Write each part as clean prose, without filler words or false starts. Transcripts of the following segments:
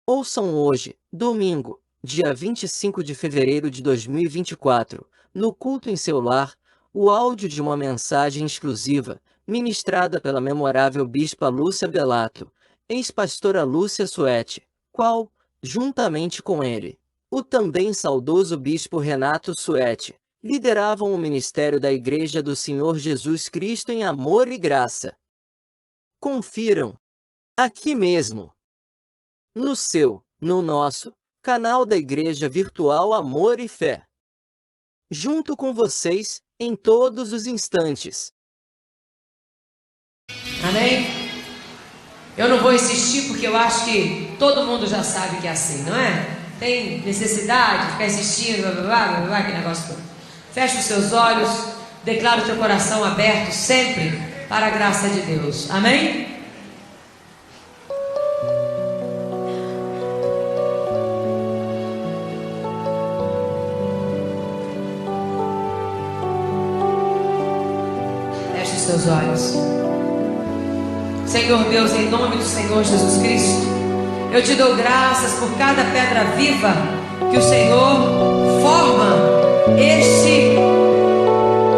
Ouçam hoje, domingo, dia 25 de fevereiro de 2024, no culto em seu lar, o áudio de uma mensagem exclusiva, ministrada pela memorável Bispa Lúcia Bellato, ex-pastora Lúcia Suete, qual, juntamente com ele, o também saudoso Bispo Renato Suete, lideravam o ministério da Igreja do Senhor Jesus Cristo em amor e graça. Confiram aqui mesmo, no nosso canal da Igreja Virtual Amor e Fé. Junto com vocês, em todos os instantes. Amém? Eu não vou insistir porque eu acho que todo mundo já sabe que é assim, não é? Tem necessidade de ficar insistindo, blá, blá, blá, blá, blá, que negócio todo. Feche os seus olhos, declara o teu coração aberto sempre para a graça de Deus. Amém? Feche os seus olhos. Senhor Deus, em nome do Senhor Jesus Cristo, eu te dou graças por cada pedra viva que o Senhor forma este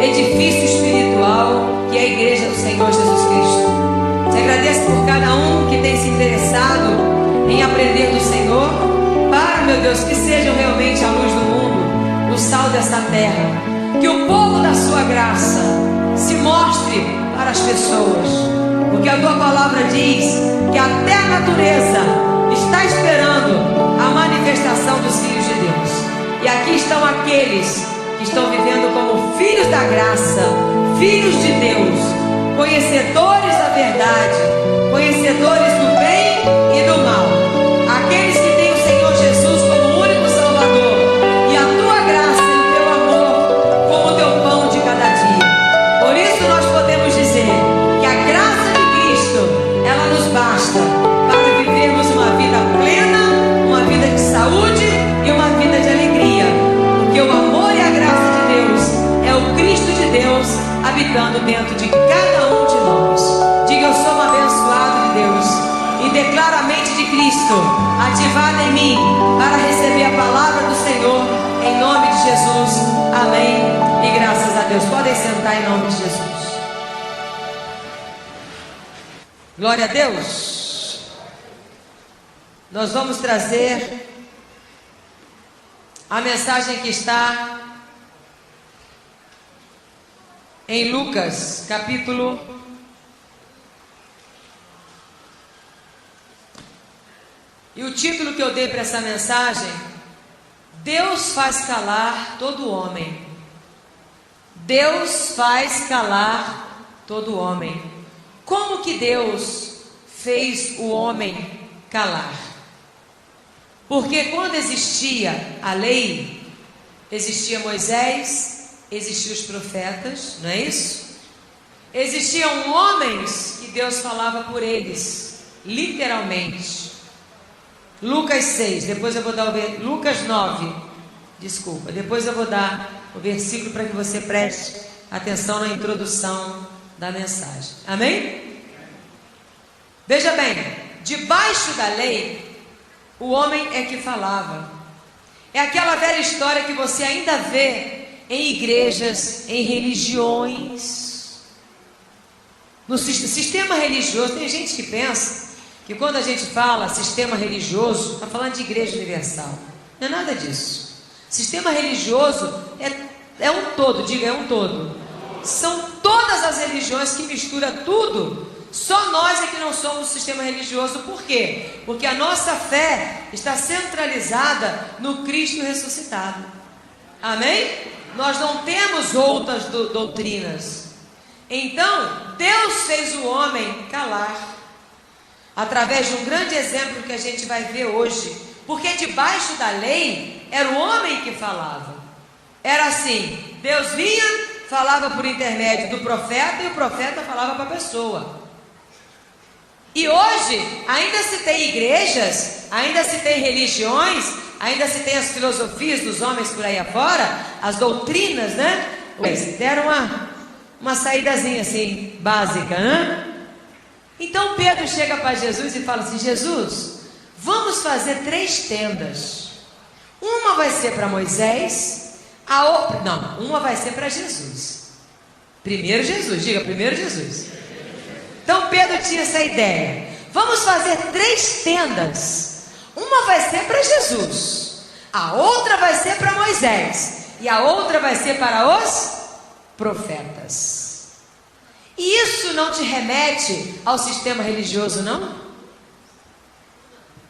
edifício espiritual que é a Igreja do Senhor Jesus Cristo. Te agradeço por cada um que tem se interessado em aprender do Senhor, para, meu Deus, que sejam realmente a luz do mundo, o sal dessa terra, que o povo da sua graça se mostre para as pessoas, porque a tua palavra diz que até a natureza está esperando a manifestação dos filhos de Deus. E aqui estão aqueles que estão vivendo como filhos da graça, filhos de Deus, conhecedores da verdade, conhecedores do bem e do mal, aqueles que têm o Senhor Jesus como único Salvador e a tua graça e o teu amor como o teu pão de cada dia. Por isso nós podemos dizer que a graça de Cristo, ela nos basta para vivermos uma vida plena, uma vida de saúde e uma vida de alegria, porque o amor e a graça de Deus é o Cristo de Deus habitando dentro de cada um de nós. Diga: eu sou um abençoado de Deus e declaro a mente de Cristo ativada em mim para receber a palavra do Senhor em nome de Jesus. Amém e graças a Deus. Podem sentar em nome de Jesus. Glória a Deus. Nós vamos trazer a mensagem que está em Lucas, capítulo 1. E o título que eu dei para essa mensagem: Deus faz calar todo homem. Deus faz calar todo homem. Como que Deus fez o homem calar? Porque quando existia a lei, existia Moisés, existiam os profetas, não é isso? Existiam homens que Deus falava por eles, literalmente. Lucas 6, depois eu vou dar Lucas 9, desculpa, depois eu vou dar o versículo para que você preste atenção na introdução da mensagem. Amém? Veja bem, debaixo da lei, o homem é que falava. É aquela velha história que você ainda vê em igrejas, em religiões. No sistema religioso, tem gente que pensa que quando a gente fala sistema religioso, está falando de igreja universal. Não é nada disso. Sistema religioso é um todo, diga, é um todo. São todas as religiões que misturam tudo. Só nós é que não somos um sistema religioso. Por quê? Porque a nossa fé está centralizada no Cristo ressuscitado. Amém? Nós não temos outras doutrinas. Então, Deus fez o homem calar, através de um grande exemplo que a gente vai ver hoje. Porque debaixo da lei, era o homem que falava. Era assim, Deus vinha, falava por intermédio do profeta, e o profeta falava para a pessoa. E hoje, ainda se tem igrejas, ainda se tem religiões, ainda se tem as filosofias dos homens por aí afora, as doutrinas, né? Deram uma saídazinha assim, básica, né? Então Pedro chega para Jesus e fala assim: Jesus, vamos fazer 3 tendas. Uma vai ser para Moisés, a outra... Não, uma vai ser para Jesus. Primeiro Jesus, diga, primeiro Jesus. Então Pedro tinha essa ideia. Vamos fazer 3 tendas. Uma vai ser para Jesus, a outra vai ser para Moisés, e a outra vai ser para os profetas. E isso não te remete ao sistema religioso, não?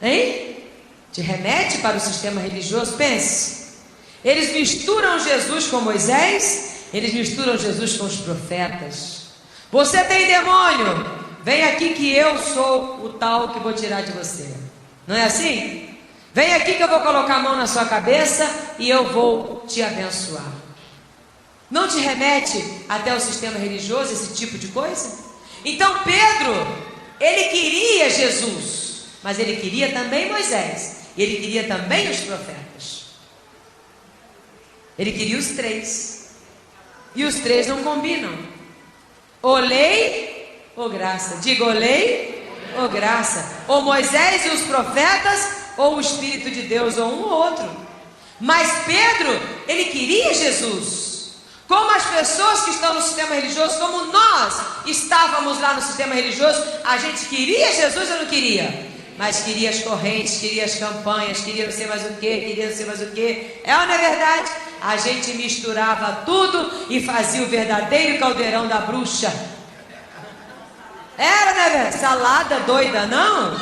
Hein? Te remete para o sistema religioso? Pense. Eles misturam Jesus com Moisés, eles misturam Jesus com os profetas. Você tem demônio? Vem aqui que eu sou o tal que vou tirar de você. Não é assim? Vem aqui que eu vou colocar a mão na sua cabeça e eu vou te abençoar. Não te remete até o sistema religioso esse tipo de coisa? Então Pedro, ele queria Jesus, mas ele queria também Moisés, e ele queria também os profetas. Ele queria os 3, e os 3 não combinam. Ou lei ou graça. Diga, ou lei ou graça. Ou Moisés e os profetas, ou o Espírito de Deus, ou um ou outro. Mas Pedro, ele queria Jesus. Como as pessoas que estão no sistema religioso, como nós estávamos lá no sistema religioso, a gente queria Jesus ou não queria? Mas queria as correntes, queria as campanhas, queria não sei mais o que, queria não sei mais o que. É ou não é verdade? A gente misturava tudo e fazia o verdadeiro caldeirão da bruxa. Era, né, velho? Salada doida, não?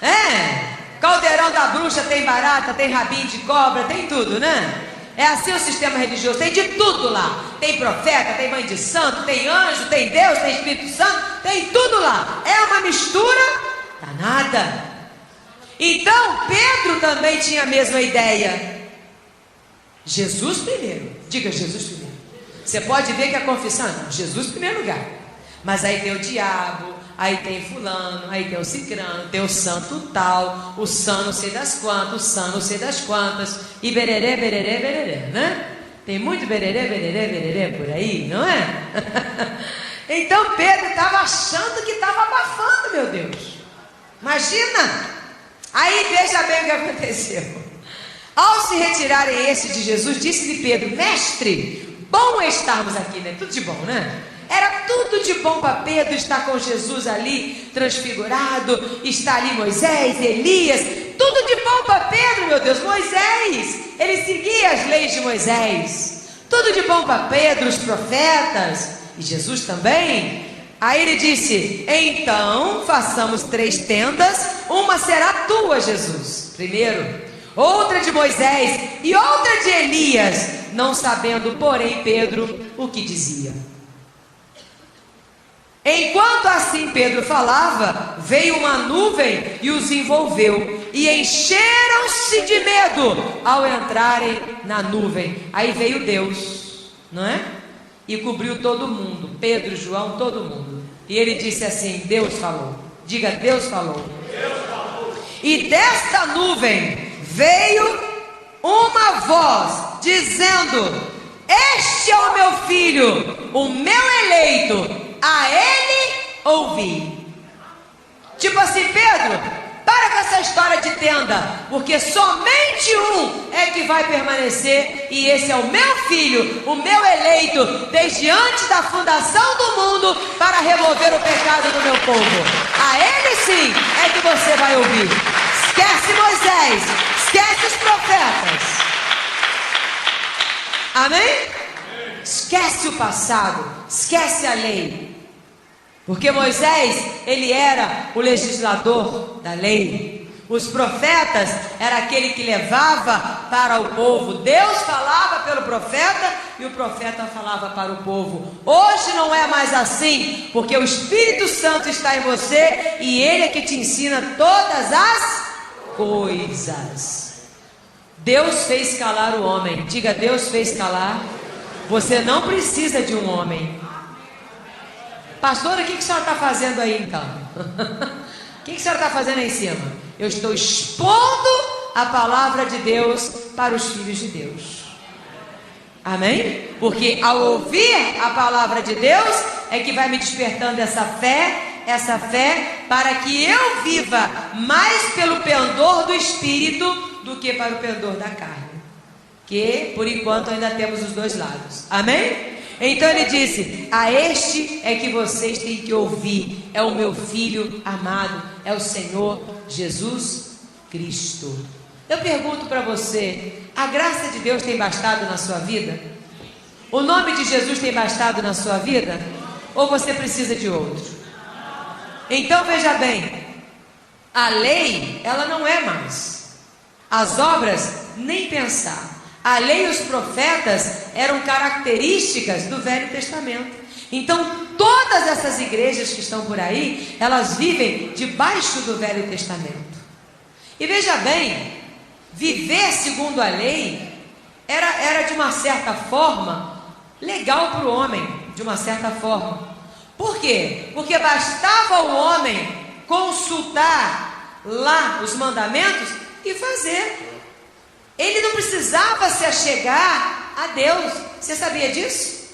É. Caldeirão da bruxa tem barata, tem rabinho de cobra, tem tudo, né? É assim o sistema religioso, tem de tudo lá. Tem profeta, tem mãe de santo, tem anjo, tem Deus, tem Espírito Santo, tem tudo lá. É uma mistura danada. Então Pedro também tinha a mesma ideia. Jesus primeiro. Diga Jesus primeiro. Você pode ver que a confissão não, Jesus em primeiro lugar. Mas aí tem o diabo, aí tem fulano, aí tem o cicrano, tem o santo tal, o sano sei das quantas, o sano sei das quantas, e bererê, bererê, bererê, né? Tem muito bererê, bererê, bererê por aí, não é? Então Pedro estava achando que estava abafando, meu Deus. Imagina! Aí veja bem o que aconteceu. Ao se retirarem estes de Jesus, disse-lhe Pedro: mestre, bom é estarmos aqui, né? Tudo de bom, né? Era tudo de bom para Pedro estar com Jesus ali, transfigurado, está ali Moisés, Elias, tudo de bom para Pedro, meu Deus. Moisés, ele seguia as leis de Moisés, tudo de bom para Pedro, os profetas, e Jesus também. Aí ele disse: então façamos 3 tendas, uma será tua, Jesus, primeiro, outra de Moisés e outra de Elias, não sabendo, porém, Pedro o que dizia. Enquanto assim Pedro falava, veio uma nuvem e os envolveu, e encheram-se de medo ao entrarem na nuvem. Aí veio Deus, não é? E cobriu todo mundo, Pedro, João, todo mundo. E ele disse assim: Deus falou. Diga, Deus falou. Deus falou. E desta nuvem veio uma voz dizendo: este é o meu filho, o meu eleito, a ele ouvi. Tipo assim, Pedro, para com essa história de tenda, porque somente um é que vai permanecer, e esse é o meu filho, o meu eleito, desde antes da fundação do mundo, para remover o pecado do meu povo. A ele sim é que você vai ouvir. Esquece Moisés, esquece os profetas. Amém? Esquece o passado, esquece a lei. Porque Moisés, ele era o legislador da lei. Os profetas era aquele que levava para o povo. Deus falava pelo profeta e o profeta falava para o povo. Hoje não é mais assim, porque o Espírito Santo está em você e ele é que te ensina todas as coisas. Deus fez calar o homem. Diga, Deus fez calar. Você não precisa de um homem. Pastora, o que a senhora está fazendo aí então? O que a senhora está fazendo aí em cima? Eu estou expondo a palavra de Deus para os filhos de Deus. Amém? Porque ao ouvir a palavra de Deus é que vai me despertando essa fé para que eu viva mais pelo pendor do Espírito do que para o pendor da carne. Que, por enquanto, ainda temos os dois lados. Amém? Então ele disse: a este é que vocês têm que ouvir. É o meu Filho amado, é o Senhor Jesus Cristo. Eu pergunto para você: a graça de Deus tem bastado na sua vida? O nome de Jesus tem bastado na sua vida? Ou você precisa de outro? Então veja bem, a lei, ela não é mais. As obras, nem pensar. A lei e os profetas eram características do Velho Testamento. Então todas essas igrejas que estão por aí, elas vivem debaixo do Velho Testamento. E veja bem, viver segundo a lei era de uma certa forma legal para o homem, de uma certa forma. Por quê? Porque bastava o homem consultar lá os mandamentos e fazer. Ele não precisava se achegar a Deus. Você sabia disso?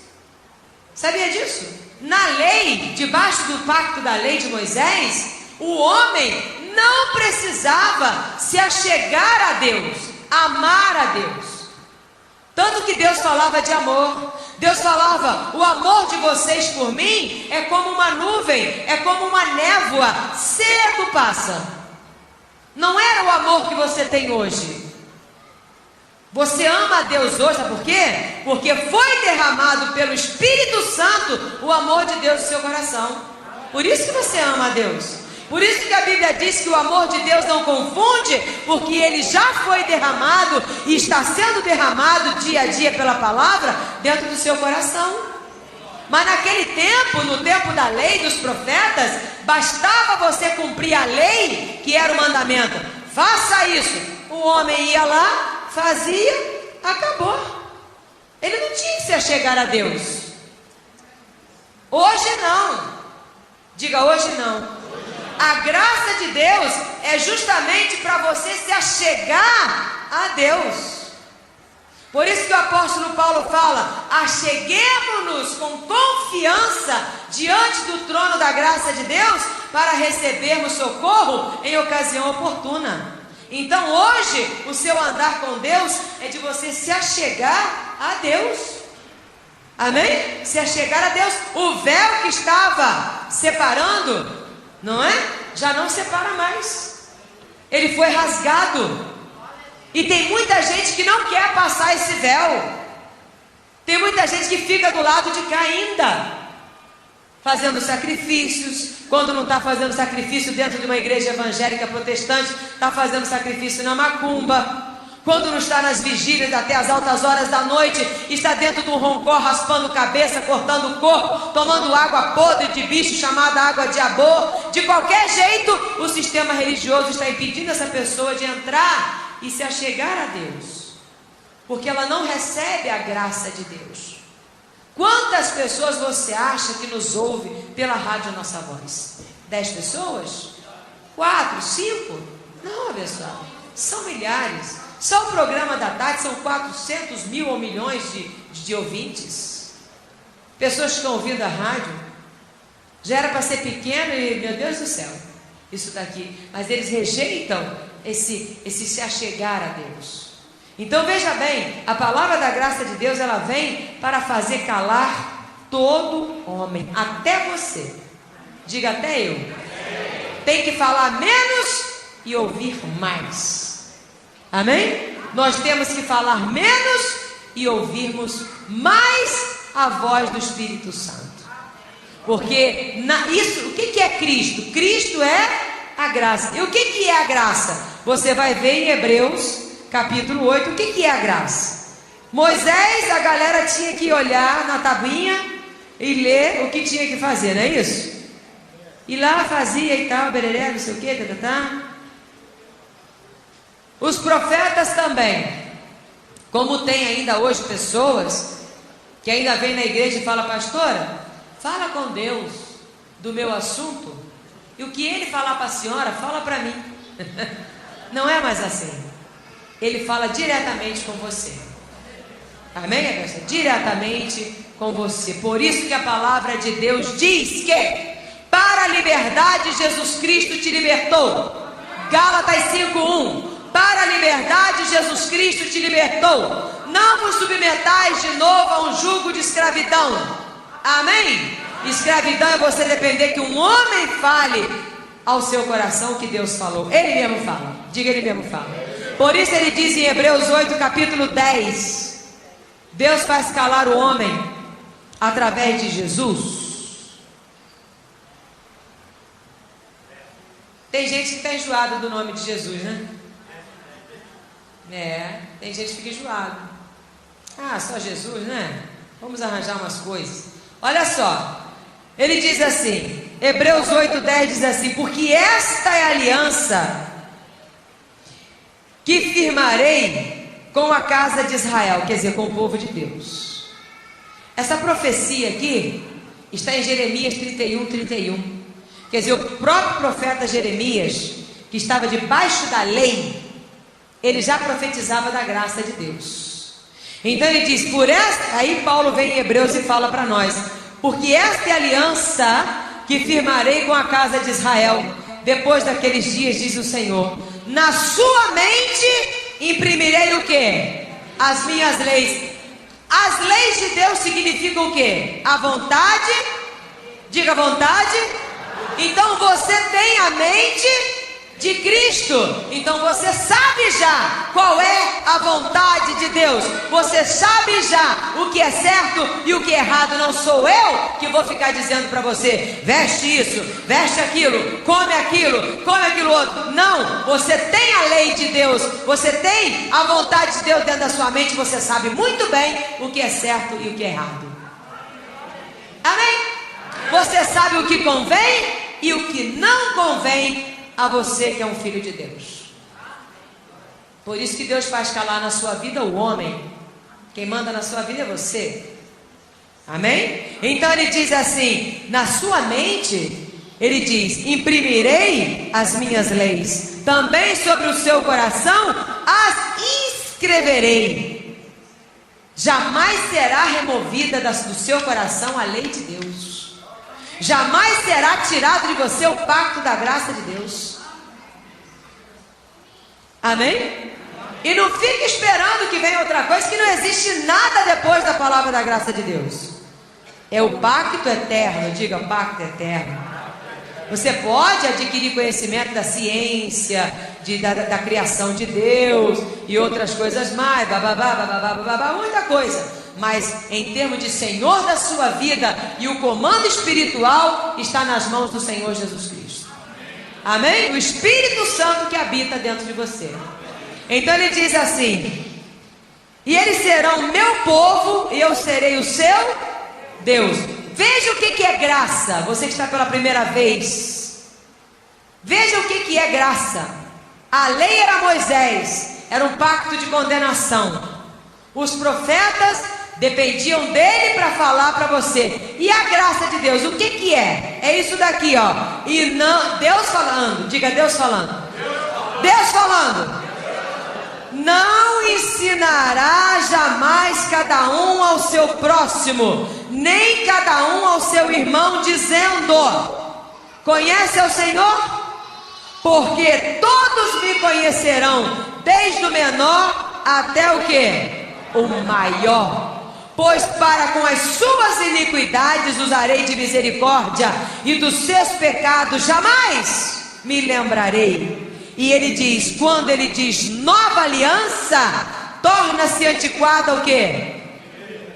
Sabia disso? Na lei, debaixo do pacto da lei de Moisés, o homem não precisava se achegar a Deus, amar a Deus. Tanto que Deus falava de amor. Deus falava: o amor de vocês por mim é como uma nuvem, é como uma névoa, cedo passa. Não era o amor que você tem hoje. Você ama a Deus hoje, sabe por quê? Porque foi derramado pelo Espírito Santo o amor de Deus no seu coração. Por isso que você ama a Deus. Por isso que a Bíblia diz que o amor de Deus não confunde, porque ele já foi derramado e está sendo derramado dia a dia pela palavra dentro do seu coração. Mas naquele tempo, no tempo da lei, dos profetas, bastava você cumprir a lei, que era o mandamento. Faça isso. O homem ia lá, fazia, acabou. Ele não tinha que se achegar a Deus. Hoje não. Diga: hoje não. A graça de Deus é justamente para você se achegar a Deus. Por isso que o apóstolo Paulo fala: acheguemo-nos com confiança diante do trono da graça de Deus para recebermos socorro em ocasião oportuna. Então hoje o seu andar com Deus é de você se achegar a Deus. Amém? Se achegar a Deus. O véu que estava separando, não é? Já não separa mais. Ele foi rasgado. E tem muita gente que não quer passar esse véu. Tem muita gente que fica do lado de cá ainda, fazendo sacrifícios. Quando não está fazendo sacrifício dentro de uma igreja evangélica protestante, está fazendo sacrifício na macumba. Quando não está nas vigílias até as altas horas da noite, está dentro de um roncó, raspando cabeça, cortando o corpo, tomando água podre de bicho chamada água de abô. De qualquer jeito, o sistema religioso está impedindo essa pessoa de entrar e se achegar a Deus, porque ela não recebe a graça de Deus. Quantas pessoas você acha que nos ouve pela rádio Nossa Voz? 10 pessoas? 4, 5? Não, pessoal, são milhares. Só o programa da tarde são 400 mil ou milhões de ouvintes. Pessoas que estão ouvindo a rádio. Já era para ser pequeno e, meu Deus do céu, isso está aqui. Mas eles rejeitam esse se achegar a Deus. Então veja bem, a palavra da graça de Deus, ela vem para fazer calar todo homem, até você. Diga: até eu. Tem que falar menos e ouvir mais. Amém? Nós temos que falar menos e ouvirmos mais a voz do Espírito Santo. Porque o que é Cristo? Cristo é a graça. E o que é a graça? Você vai ver em Hebreus capítulo 8, o que é a graça? Moisés, a galera tinha que olhar na tabuinha e ler o que tinha que fazer, não é isso? E lá fazia e tal, bereré, não sei o que, tá. Os profetas também. Como tem ainda hoje pessoas que ainda vêm na igreja e falam: pastora, fala com Deus do meu assunto, e o que ele falar para a senhora, fala para mim. Não é mais assim. Ele fala diretamente com você. Amém, igreja? Diretamente com você. Por isso que a palavra de Deus diz que para liberdade Jesus Cristo te libertou. Gálatas 5:1. Para a liberdade Jesus Cristo te libertou. Não vos submetais de novo a um jugo de escravidão. Amém? Escravidão é você depender que um homem fale ao seu coração o que Deus falou. Ele mesmo fala. Diga, ele mesmo fala. Por isso ele diz em Hebreus 8, capítulo 10. Deus faz calar o homem através de Jesus. Tem gente que está enjoada do nome de Jesus, né? Tem gente que fica enjoada. Ah, só Jesus, né? Vamos arranjar umas coisas. Olha só, ele diz assim, Hebreus 8:10 diz assim: porque esta é a aliança que firmarei com a casa de Israel, quer dizer, com o povo de Deus. Essa profecia aqui está em Jeremias 31:31. Quer dizer, o próprio profeta Jeremias, que estava debaixo da lei, ele já profetizava da graça de Deus. Então ele diz, por esta, aí Paulo vem em Hebreus e fala para nós, porque esta é a aliança que firmarei com a casa de Israel, depois daqueles dias, diz o Senhor, na sua mente imprimirei o quê? As minhas leis. As leis de Deus significam o quê? A vontade, diga vontade. Então você tem a mente de Cristo. Então você sabe já qual é a vontade de Deus. Você sabe já o que é certo e o que é errado. Não sou eu que vou ficar dizendo para você, veste isso, veste aquilo, come aquilo outro. Não, você tem a lei de Deus, você tem a vontade de Deus dentro da sua mente. Você sabe muito bem o que é certo e o que é errado. Amém? Você sabe o que convém e o que não convém a você que é um filho de Deus. Por isso que Deus faz calar na sua vida o homem. Quem manda na sua vida é você. Amém? Então ele diz assim, na sua mente, ele diz, imprimirei as minhas leis, também sobre o seu coração as escreverei. Jamais será removida do seu coração a lei de Deus. Jamais será tirado de você o pacto da graça de Deus. Amém? E não fique esperando que venha outra coisa, que não existe nada depois da palavra da graça de Deus. É o pacto eterno, diga pacto eterno. Você pode adquirir conhecimento da ciência, da criação de Deus e outras coisas mais, muita coisa. Mas em termos de Senhor da sua vida e o comando espiritual está nas mãos do Senhor Jesus Cristo. Amém? O Espírito Santo que habita dentro de você. Então ele diz assim, e eles serão meu povo e eu serei o seu Deus. Veja o que é graça. Você que está pela primeira vez, veja o que é graça. A lei era Moisés, era um pacto de condenação. Os profetas dependiam dele para falar para você. E a graça de Deus, o que é? É isso daqui, ó. E não, Deus falando, diga Deus falando. Deus falando. Não ensinará jamais cada um ao seu próximo, nem cada um ao seu irmão, dizendo, conhece ao Senhor? Porque todos me conhecerão, desde o menor até o quê? O maior. Pois para com as suas iniquidades usarei de misericórdia, e dos seus pecados jamais me lembrarei. E ele diz, quando ele diz nova aliança, torna-se antiquada o quê?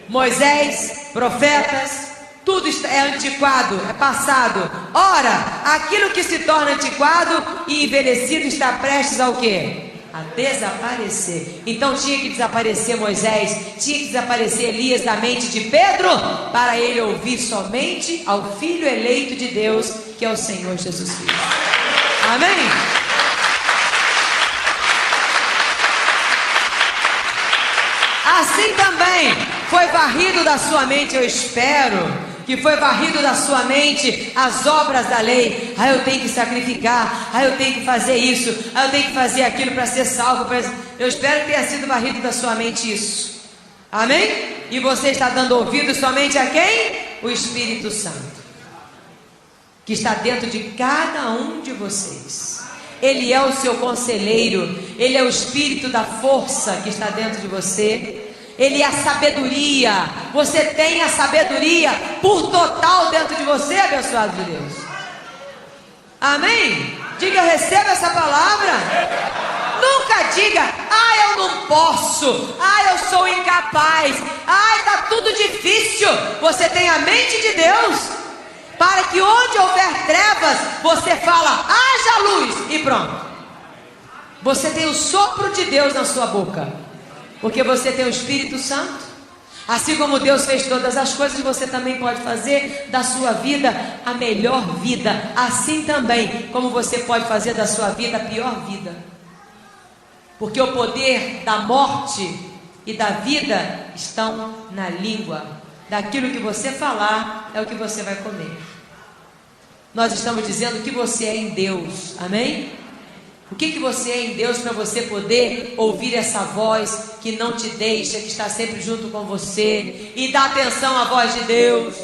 Moisés, profetas, tudo é antiquado, é passado. Ora, aquilo que se torna antiquado e envelhecido está prestes ao quê? A desaparecer. Então tinha que desaparecer Moisés, tinha que desaparecer Elias da mente de Pedro, para ele ouvir somente ao Filho eleito de Deus, que é o Senhor Jesus Cristo. Amém? Assim também foi varrido da sua mente, eu espero que foi varrido da sua mente as obras da lei. Eu tenho que sacrificar, eu tenho que fazer isso, eu tenho que fazer aquilo para ser salvo. Eu espero que tenha sido varrido da sua mente isso. Amém? E você está dando ouvido somente a quem? O Espírito Santo. que está dentro de cada um de vocês. Ele é o seu conselheiro, Ele é o espírito da força que está dentro de você. Ele é a sabedoria. Você tem a sabedoria por total dentro de você, abençoado de Deus. Amém? Diga, eu recebo essa palavra. Nunca diga, eu não posso, eu sou incapaz, está tudo difícil. Você tem a mente de Deus, para que onde houver trevas, você fala, haja luz, e pronto. Você tem o sopro de Deus na sua boca, porque você tem o Espírito Santo. Assim como Deus fez todas as coisas, você também pode fazer da sua vida a melhor vida. Assim também como você pode fazer da sua vida a pior vida. Porque o poder da morte e da vida estão na língua. Daquilo que você falar é o que você vai comer. Nós estamos dizendo o que você é em Deus. Amém? O que você é em Deus para você poder ouvir essa voz que não te deixa, que está sempre junto com você e dá atenção à voz de Deus.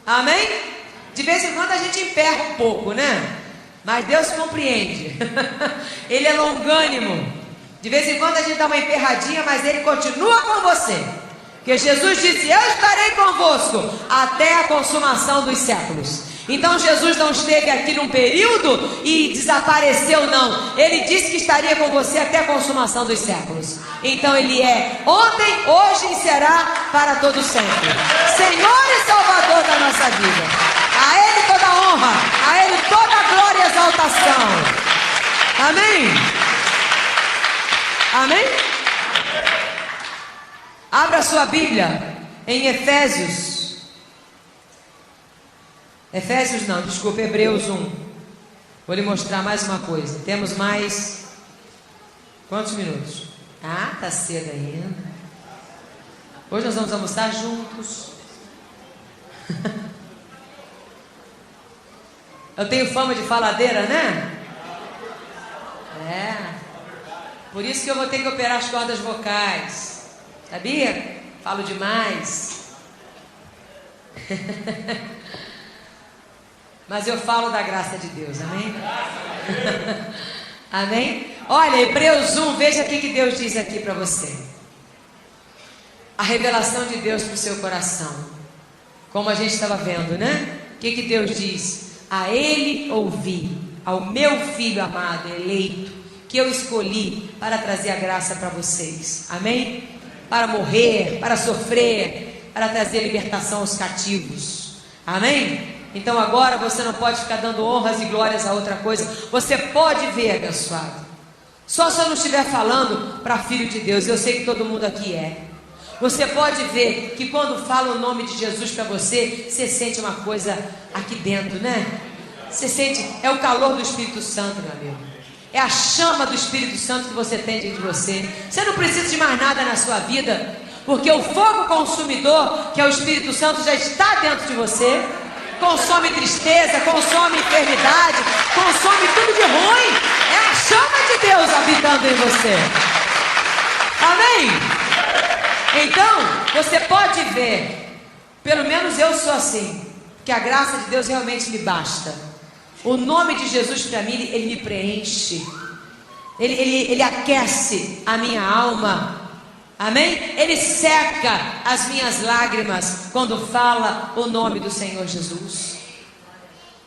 Amém? De vez em quando a gente emperra um pouco, né? Mas Deus compreende. Ele é longânimo. De vez em quando a gente dá uma emperradinha, mas Ele continua com você. Porque Jesus disse, eu estarei convosco até a consumação dos séculos. Então Jesus não esteve aqui num período e desapareceu, não. Ele disse que estaria com você até a consumação dos séculos. Então Ele é ontem, hoje e será para todo sempre. Senhor e Salvador da nossa vida. A Ele toda a honra, a Ele toda a glória e exaltação. Amém? Amém? Abra sua Bíblia em Hebreus 1. Vou lhe mostrar mais uma coisa. Temos mais quantos minutos? Tá cedo ainda. Hoje nós vamos almoçar juntos. Eu tenho fama de faladeira, né? Por isso que eu vou ter que operar as cordas vocais. Sabia? Falo demais. Mas eu falo da graça de Deus, amém? Amém? Olha, Hebreus 1, veja o que Deus diz aqui para você. A revelação de Deus para o seu coração. Como a gente estava vendo, né? O que Deus diz? A Ele ouvi, ao meu Filho amado, eleito, que eu escolhi para trazer a graça para vocês. Amém? Para morrer, para sofrer, para trazer libertação aos cativos. Amém? Então agora você não pode ficar dando honras e glórias a outra coisa. Você pode ver, abençoado. Só se eu não estiver falando para filho de Deus. Eu sei que todo mundo aqui é. Você pode ver que quando fala o nome de Jesus para você, você sente uma coisa aqui dentro, né? Você sente, é o calor do Espírito Santo, meu amigo. É a chama do Espírito Santo que você tem dentro de você. Você não precisa de mais nada na sua vida, porque o fogo consumidor, que é o Espírito Santo, já está dentro de você. Consome tristeza, consome enfermidade, consome tudo de ruim. É a chama de Deus habitando em você. Amém? Então, você pode ver, pelo menos eu sou assim, que a graça de Deus realmente me basta. O nome de Jesus para mim, ele me preenche. Ele aquece a minha alma. Amém? Ele seca as minhas lágrimas quando fala o nome do Senhor Jesus.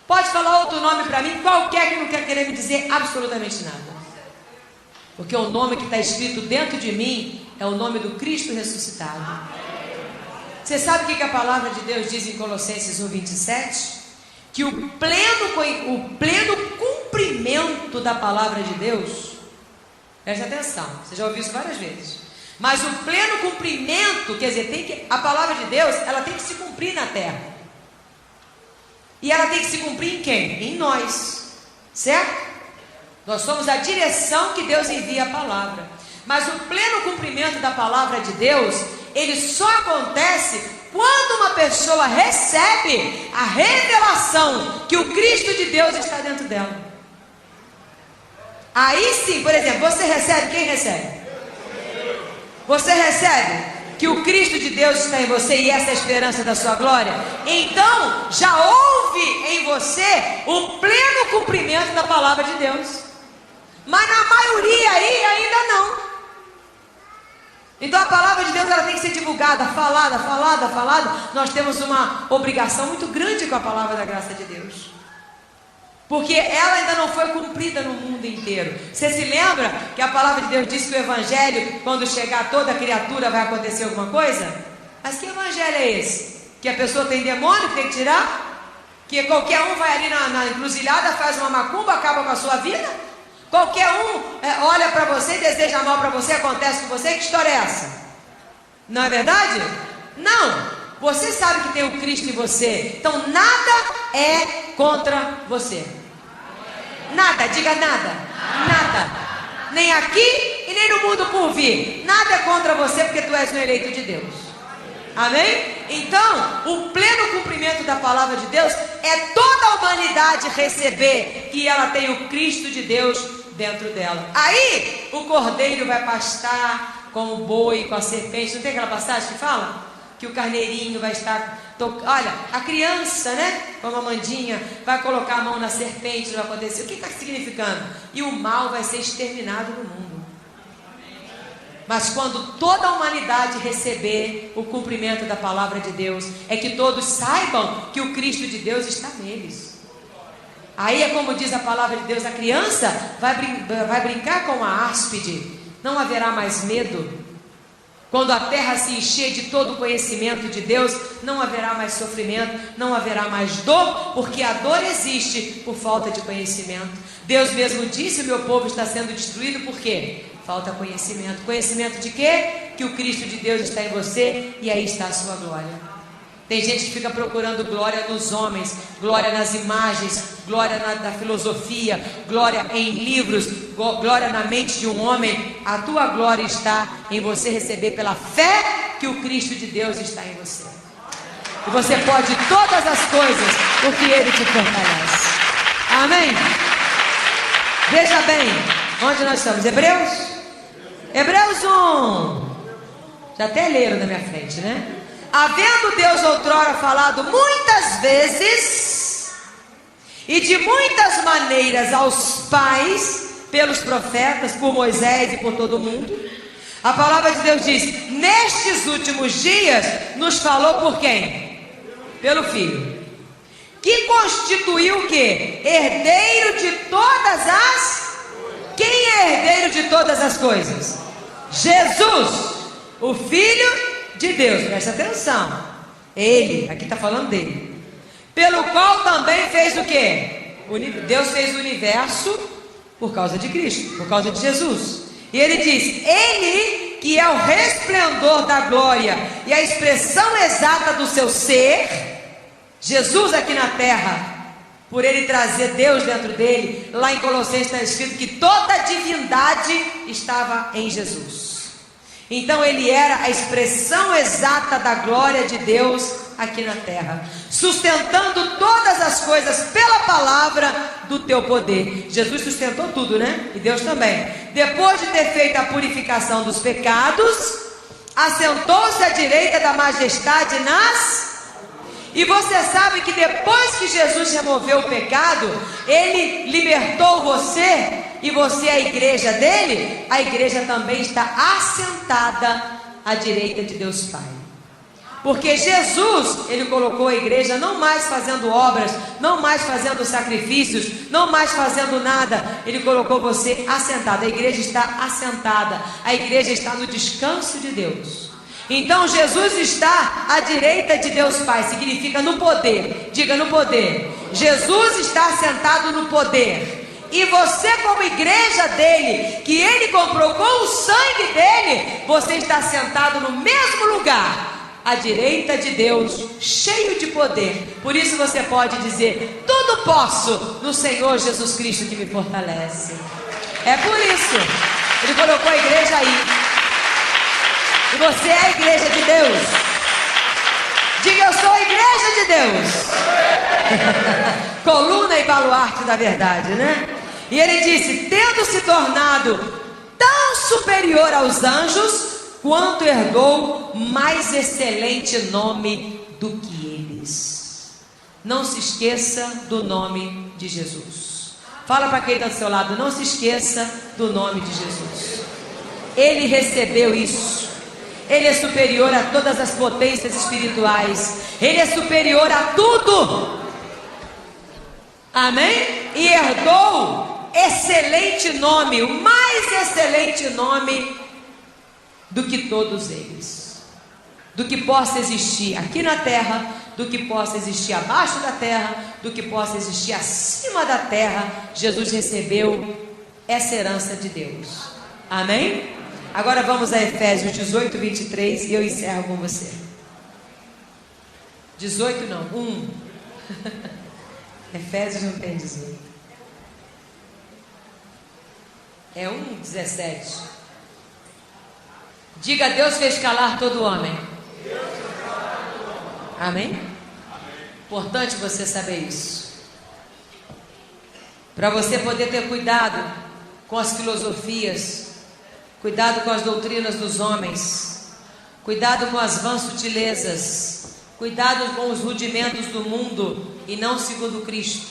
Pode falar outro nome para mim, qualquer que não quer querer me dizer absolutamente nada. Porque o nome que está escrito dentro de mim é o nome do Cristo ressuscitado. Você sabe o que a palavra de Deus diz em Colossenses 1:27? Que o pleno cumprimento da palavra de Deus, preste atenção, você já ouviu isso várias vezes. Mas o pleno cumprimento, quer dizer, a palavra de Deus, ela tem que se cumprir na terra. E ela tem que se cumprir em quem? Em nós, certo? Nós somos a direção que Deus envia a palavra. Mas o pleno cumprimento da palavra de Deus, ele só acontece quando uma pessoa recebe a revelação que o Cristo de Deus está dentro dela. Aí sim, por exemplo, você recebe, quem recebe? Você recebe? que o Cristo de Deus está em você e essa é a esperança da sua glória, então já houve em você o pleno cumprimento da palavra de Deus. Mas na maioria aí ainda não. Então a palavra de Deus ela tem que ser divulgada, falada. Nós temos uma obrigação muito grande com a palavra da graça de Deus, porque ela ainda não foi cumprida no mundo inteiro. Você se lembra que a palavra de Deus diz que o evangelho, quando chegar a toda criatura, vai acontecer alguma coisa? Mas que evangelho é esse? Que a pessoa tem demônio que tem que tirar? Que qualquer um vai ali na encruzilhada, faz uma macumba, acaba com a sua vida? Qualquer um olha para você e deseja mal para você, acontece com você? Que história é essa? Não é verdade? Não. Você sabe que tem o Cristo em você. Então nada é contra você. Nada, diga nada. Nada. Nem aqui e nem no mundo por vir. Nada é contra você porque tu és um eleito de Deus. Amém? Então, o pleno cumprimento da palavra de Deus é toda a humanidade receber que ela tem o Cristo de Deus dentro dela. Aí, o cordeiro vai pastar como o boi com a serpente. Não tem aquela passagem que fala? Que o carneirinho vai estar... Olha, a criança, né? Como a Amandinha, vai colocar a mão na serpente, não vai acontecer. O que está significando? E o mal vai ser exterminado no mundo. Mas quando toda a humanidade receber o cumprimento da palavra de Deus, é que todos saibam que o Cristo de Deus está neles. Aí é como diz a palavra de Deus, a criança vai brincar com a áspide, não haverá mais medo. Quando a terra se encher de todo o conhecimento de Deus, não haverá mais sofrimento, não haverá mais dor, porque a dor existe por falta de conhecimento. Deus mesmo disse: o meu povo está sendo destruído por quê? Falta conhecimento. Conhecimento de quê? Que o Cristo de Deus está em você e aí está a sua glória. Tem gente que fica procurando glória nos homens, glória nas imagens, glória na filosofia, glória em livros, glória na mente de um homem. A tua glória está em você receber pela fé que o Cristo de Deus está em você. E você pode todas as coisas porque Ele te fortalece. Amém? Veja bem, onde nós estamos? Hebreus? Hebreus 1. Já até leram na minha frente, né? Havendo Deus outrora falado muitas vezes e de muitas maneiras aos pais, pelos profetas, por Moisés e por todo mundo, a palavra de Deus diz: nestes últimos dias nos falou por quem? Pelo Filho, que constituiu o quê? Herdeiro de todas as... Quem é herdeiro de todas as coisas? Jesus, o Filho de Deus. Presta atenção. Ele, aqui está falando dele. Pelo qual também fez o quê? Deus fez o universo por causa de Cristo, por causa de Jesus. E ele diz: Ele que é o resplendor da glória e a expressão exata do seu ser, Jesus aqui na terra, por ele trazer Deus dentro dele. Lá em Colossenses está escrito que toda a divindade estava em Jesus. Então ele era a expressão exata da glória de Deus aqui na terra, sustentando todas as coisas pela palavra do teu poder. Jesus sustentou tudo, né? E Deus também. Depois de ter feito a purificação dos pecados, assentou-se à direita da majestade nas... E você sabe que depois que Jesus removeu o pecado, Ele libertou você, e você é a igreja dele. A igreja também está assentada à direita de Deus Pai. Porque Jesus, Ele colocou a igreja não mais fazendo obras, não mais fazendo sacrifícios, não mais fazendo nada. Ele colocou você assentado. A igreja está assentada. A igreja está no descanso de Deus. Então Jesus está à direita de Deus Pai, significa no poder. Diga: no poder. Jesus está assentado no poder. E você, como igreja dele, que ele comprou com o sangue dele, você está sentado no mesmo lugar, à direita de Deus, cheio de poder. Por isso você pode dizer: tudo posso no Senhor Jesus Cristo que me fortalece. É por isso ele colocou a igreja aí. E você é a igreja de Deus. Diga: eu sou a igreja de Deus. Coluna e baluarte da verdade, né? E ele disse: tendo se tornado tão superior aos anjos, quanto herdou mais excelente nome do que eles. Não se esqueça do nome de Jesus. Fala para quem está do seu lado, não se esqueça do nome de Jesus. Ele recebeu isso. Ele é superior a todas as potências espirituais. Ele é superior a tudo. Amém? E herdou excelente nome, o mais excelente nome do que todos eles. Do que possa existir aqui na terra, do que possa existir abaixo da terra, do que possa existir acima da terra, Jesus recebeu essa herança de Deus. Amém? Agora vamos a Efésios 18, 23 e eu encerro com você. 18 não, 1. Efésios não tem 18. É 1, 17. Diga, Deus fez calar todo homem. Amém? Importante você saber isso. Para você poder ter cuidado com as filosofias, cuidado com as doutrinas dos homens, cuidado com as vãs sutilezas, cuidado com os rudimentos do mundo e não segundo Cristo.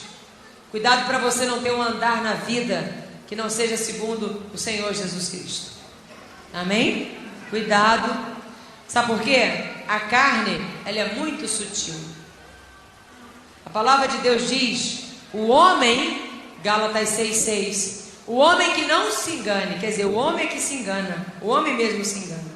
Cuidado para você não ter um andar na vida que não seja segundo o Senhor Jesus Cristo. Amém? Cuidado. Sabe por quê? A carne, ela é muito sutil. A palavra de Deus diz, o homem, Gálatas 6,6, o homem que não se engane, quer dizer, o homem é que se engana, o homem mesmo se engana.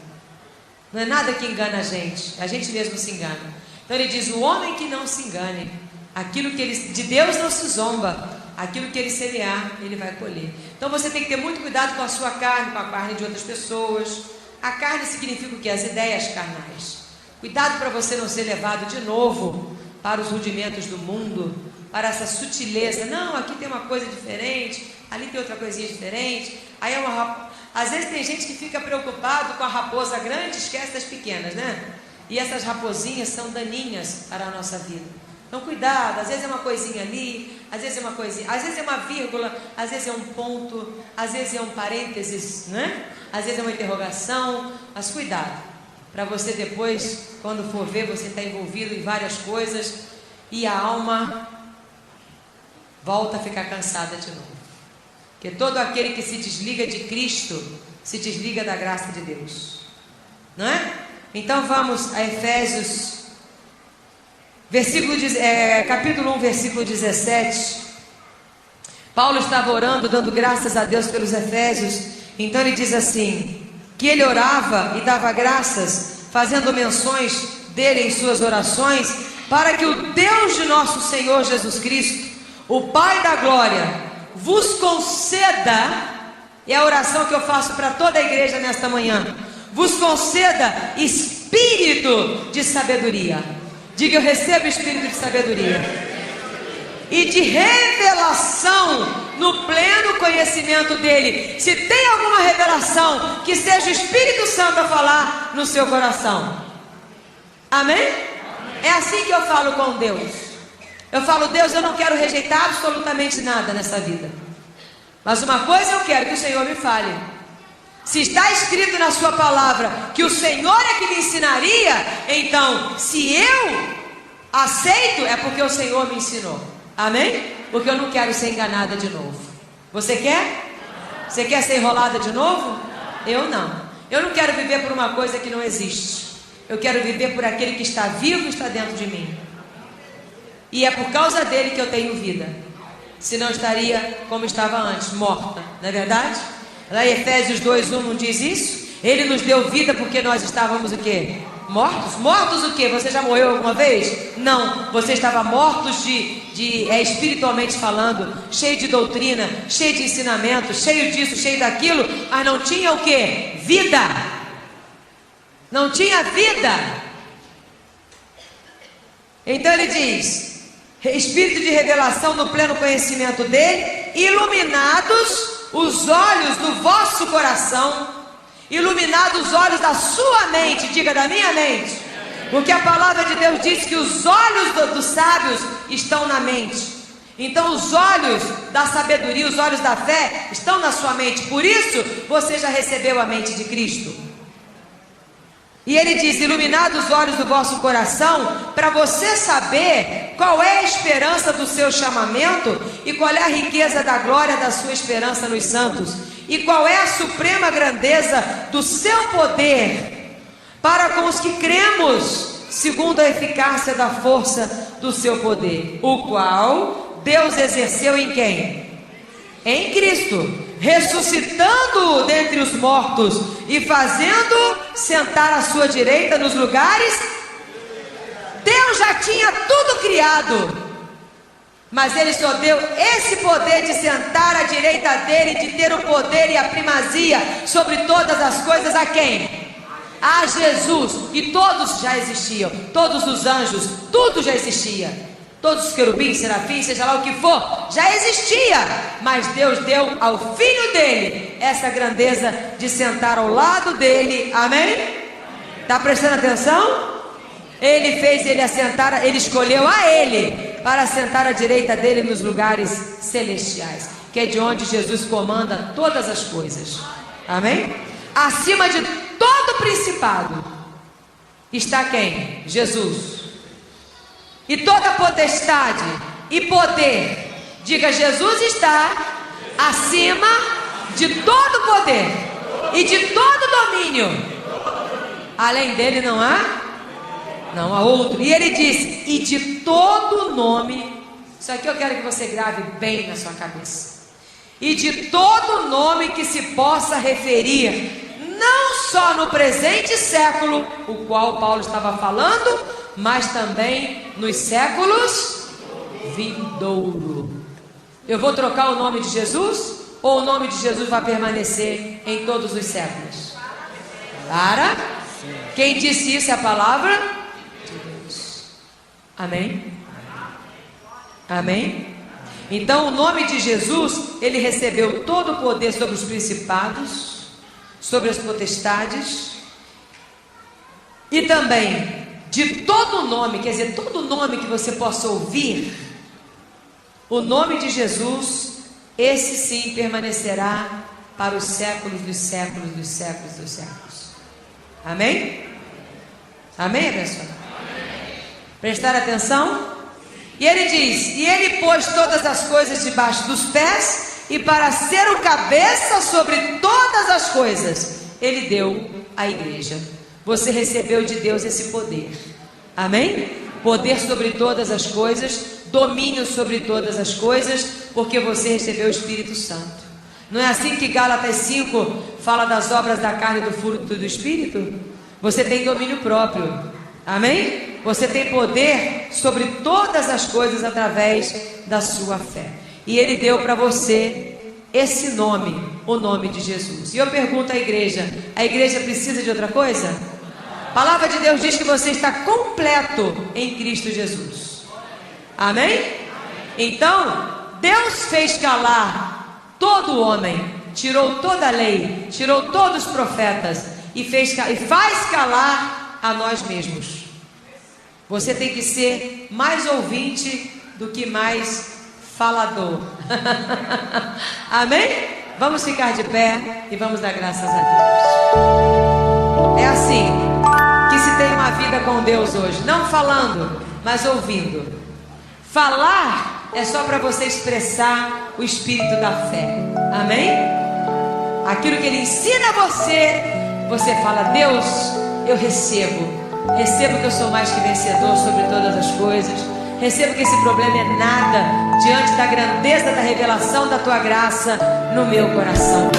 Não é nada que engana a gente mesmo se engana. Então ele diz, o homem que não se engane, aquilo que ele, de Deus não se zomba, aquilo que ele semear, ele vai colher. Então você tem que ter muito cuidado com a sua carne, com a carne de outras pessoas. A carne significa o que? As ideias carnais. Cuidado para você não ser levado de novo para os rudimentos do mundo, para essa sutileza. Não, aqui tem uma coisa diferente, ali tem outra coisinha diferente. Aí é às vezes tem gente que fica preocupado com a raposa grande e esquece das pequenas, né? E essas raposinhas são daninhas para a nossa vida. Então cuidado, às vezes é uma coisinha ali, às vezes é uma coisinha, às vezes é uma vírgula, às vezes é um ponto, às vezes é um parênteses, né? Às vezes é uma interrogação, mas cuidado, para você depois, quando for ver, você está envolvido em várias coisas e a alma volta a ficar cansada de novo. Porque todo aquele que se desliga de Cristo, se desliga da graça de Deus, não é? Então vamos a Efésios, capítulo 1, versículo 17. Paulo estava orando, dando graças a Deus pelos Efésios. Então ele diz assim, que ele orava e dava graças, fazendo menções dele em suas orações, para que o Deus de nosso Senhor Jesus Cristo, o Pai da glória, vos conceda, é a oração que eu faço para toda a igreja nesta manhã, vos conceda espírito de sabedoria. Diga, eu recebo espírito de sabedoria e de revelação no pleno conhecimento dele. Se tem alguma revelação, que seja o Espírito Santo a falar no seu coração. Amém? É assim que eu falo com Deus. Eu falo, Deus, eu não quero rejeitar absolutamente nada nessa vida, mas uma coisa eu quero, que o Senhor me fale. Se está escrito na sua palavra que o Senhor é que me ensinaria, então se eu aceito, é porque o Senhor me ensinou. Amém? Porque eu não quero ser enganada de novo. Você quer? Você quer ser enrolada de novo? Eu não. Eu não quero viver por uma coisa que não existe. Eu quero viver por aquele que está vivo e está dentro de mim. E é por causa dele que eu tenho vida. Senão estaria como estava antes, morta. Não é verdade? Lá em Efésios 2:1 não diz isso? Ele nos deu vida porque nós estávamos o quê? Mortos? Mortos o quê? Você já morreu alguma vez? Não, você estava mortos espiritualmente falando, cheio de doutrina, cheio de ensinamento, cheio disso, cheio daquilo, mas não tinha o quê? Vida. Não tinha vida. Então ele diz, espírito de revelação no pleno conhecimento dele, iluminados os olhos do vosso coração, iluminados os olhos da sua mente, diga, da minha mente, porque a palavra de Deus diz que os olhos dos sábios estão na mente. Então os olhos da sabedoria, os olhos da fé estão na sua mente. Por isso você já recebeu a mente de Cristo. E ele diz: iluminados os olhos do vosso coração, para você saber qual é a esperança do seu chamamento e qual é a riqueza da glória da sua esperança nos santos, e qual é a suprema grandeza do seu poder para com os que cremos, segundo a eficácia da força do seu poder, o qual Deus exerceu em quem? Em Cristo, ressuscitando-o dentre os mortos e fazendo sentar à sua direita nos lugares. Deus já tinha tudo criado, mas ele só deu esse poder de sentar à direita dele, de ter o poder e a primazia sobre todas as coisas, a quem? A Jesus. E todos já existiam, todos os anjos, tudo já existia. Todos os querubins, serafins, seja lá o que for, já existia, mas Deus deu ao Filho dele essa grandeza de sentar ao lado dele, amém? Está prestando atenção? Ele fez ele assentar, ele escolheu a ele para sentar à direita dele nos lugares celestiais, que é de onde Jesus comanda todas as coisas, amém? Acima de todo principado está quem? Jesus. E toda potestade e poder, diga, Jesus está acima de todo poder e de todo domínio. Além dele não há outro. E ele diz: e de todo nome, isso aqui eu quero que você grave bem na sua cabeça, e de todo nome que se possa referir, não só no presente século, o qual Paulo estava falando, mas também nos séculos vindouro. Eu vou trocar o nome de Jesus, ou o nome de Jesus vai permanecer em todos os séculos? Para? Quem disse isso é a palavra de Deus. Amém? Amém? Então o nome de Jesus, ele recebeu todo o poder sobre os principados, sobre as potestades, e também de todo nome, quer dizer, todo nome que você possa ouvir, o nome de Jesus, esse sim permanecerá para os séculos dos séculos dos séculos dos séculos. Amém? Amém, pessoal? Prestar atenção? E ele diz: e ele pôs todas as coisas debaixo dos pés, e para ser o cabeça sobre todas as coisas, ele deu à igreja. Você recebeu de Deus esse poder, amém? Poder sobre todas as coisas, domínio sobre todas as coisas, porque você recebeu o Espírito Santo. Não é assim que Gálatas 5 fala das obras da carne e do fruto do Espírito? Você tem domínio próprio, amém? Você tem poder sobre todas as coisas através da sua fé. E ele deu para você esse nome, o nome de Jesus. E eu pergunto à igreja: a igreja precisa de outra coisa? A palavra de Deus diz que você está completo em Cristo Jesus. Amém? Então, Deus fez calar todo homem, tirou toda a lei, tirou todos os profetas e faz calar a nós mesmos. Você tem que ser mais ouvinte do que mais falador. Amém? Vamos ficar de pé e vamos dar graças a Deus. É assim que se tem uma vida com Deus hoje, não falando, mas ouvindo. Falar é só para você expressar o espírito da fé, amém? Aquilo que ele ensina a você, você fala: Deus, eu recebo que eu sou mais que vencedor sobre todas as coisas, recebo que esse problema é nada diante da grandeza da revelação da tua graça no meu coração.